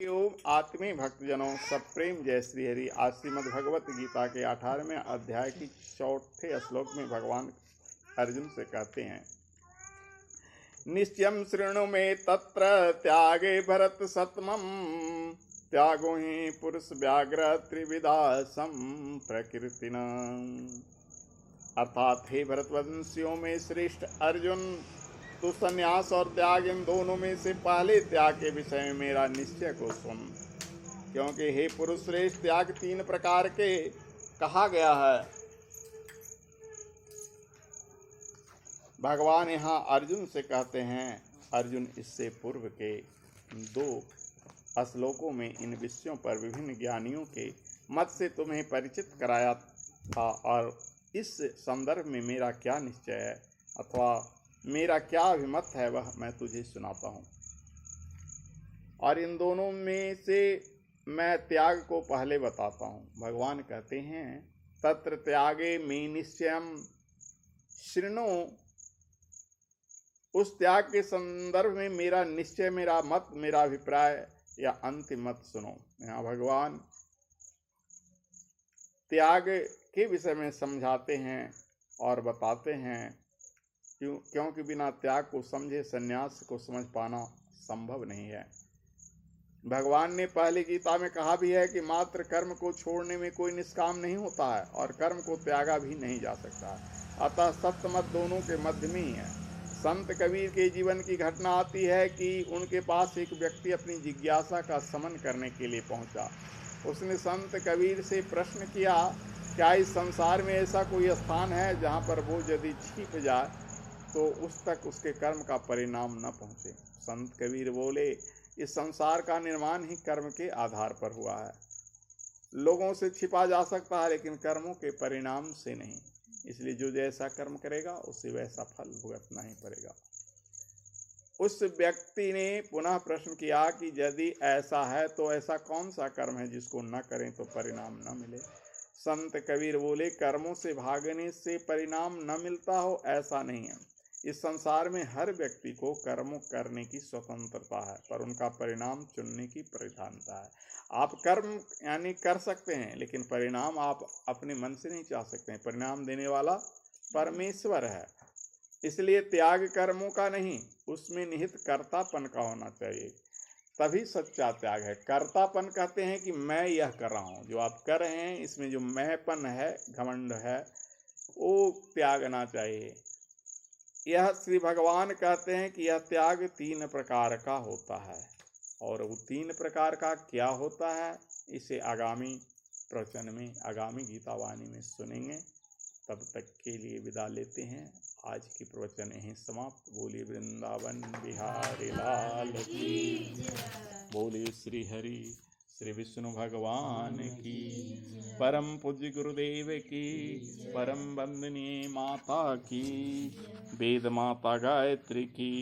ओम आत्मी भक्तजनों सब प्रेम जय श्री हरि। आज श्रीमद् भगवत गीता के 18वें अध्याय की चौथे श्लोक में भगवान अर्जुन से कहते हैं, निश्चयं शृणु मे तत्र त्यागे भरत सतमं त्यागो हि पुरुष व्याघ्र त्रिविधा प्रकृतिना। अर्थात हे भरतवंशियों में श्रेष्ठ अर्जुन, तो संन्यास और त्याग इन दोनों में से पहले त्याग के विषय में मेरा निश्चय को सुन, क्योंकि हे पुरुष श्रेष्ठ त्याग 3 प्रकार के कहा गया है। भगवान यहाँ अर्जुन से कहते हैं, अर्जुन इससे पूर्व के 2 श्लोकों में इन विषयों पर विभिन्न ज्ञानियों के मत से तुम्हें परिचित कराया था, और इस संदर्भ में मेरा क्या निश्चय है अथवा मेरा क्या अभिमत है वह मैं तुझे सुनाता हूँ। और इन दोनों में से मैं त्याग को पहले बताता हूँ। भगवान कहते हैं, तत्र त्यागे में निश्चयम शृणु, उस त्याग के संदर्भ में मेरा निश्चय, मेरा मत, मेरा अभिप्राय या अंतिम मत सुनो। यहाँ भगवान त्याग के विषय में समझाते हैं और बताते हैं, क्योंकि बिना त्याग को समझे संन्यास को समझ पाना संभव नहीं है। भगवान ने पहली गीता में कहा भी है कि मात्र कर्म को छोड़ने में कोई निष्काम नहीं होता है और कर्म को त्यागा भी नहीं जा सकता है। अतः सत्य मत दोनों के मध्य में ही है। संत कबीर के जीवन की घटना आती है कि उनके पास एक व्यक्ति अपनी जिज्ञासा का शमन करने के लिए पहुंचा। उसने संत कबीर से प्रश्न किया, क्या इस संसार में ऐसा कोई स्थान है जहाँ पर वो यदि छिप जाए तो उस तक उसके कर्म का परिणाम न पहुँचे। संत कबीर बोले, इस संसार का निर्माण ही कर्म के आधार पर हुआ है। लोगों से छिपा जा सकता है लेकिन कर्मों के परिणाम से नहीं। इसलिए जो जैसा कर्म करेगा उसे वैसा फल भुगतना ही पड़ेगा। उस व्यक्ति ने पुनः प्रश्न किया कि यदि ऐसा है तो ऐसा कौन सा कर्म है जिसको न करें तो परिणाम न मिले। संत कबीर बोले, कर्मों से भागने से परिणाम न मिलता हो ऐसा नहीं है। इस संसार में हर व्यक्ति को कर्म करने की स्वतंत्रता है, पर उनका परिणाम चुनने की प्रधानता है। आप कर्म यानी कर सकते हैं, लेकिन परिणाम आप अपने मन से नहीं चाह सकते हैं। परिणाम देने वाला परमेश्वर है। इसलिए त्याग कर्मों का नहीं, उसमें निहित कर्तापन का होना चाहिए, तभी सच्चा त्याग है। कर्तापन कहते हैं कि मैं यह कर रहा हूँ, जो आप कर रहे हैं इसमें जो मैंपन है, घमंड है, वो त्यागना चाहिए। यह श्री भगवान कहते हैं कि यह त्याग 3 प्रकार का होता है, और वो 3 प्रकार का क्या होता है इसे आगामी प्रवचन में, आगामी गीतावाणी में सुनेंगे। तब तक के लिए विदा लेते हैं। आज की प्रवचन यहीं समाप्त। बोलिए वृंदावन बिहारी लाल की, बोलिए श्री हरि श्री विष्णु भगवान की, परम पूज्य गुरुदेव की, परम वंदनीय माता की, वेद माता गायत्री की।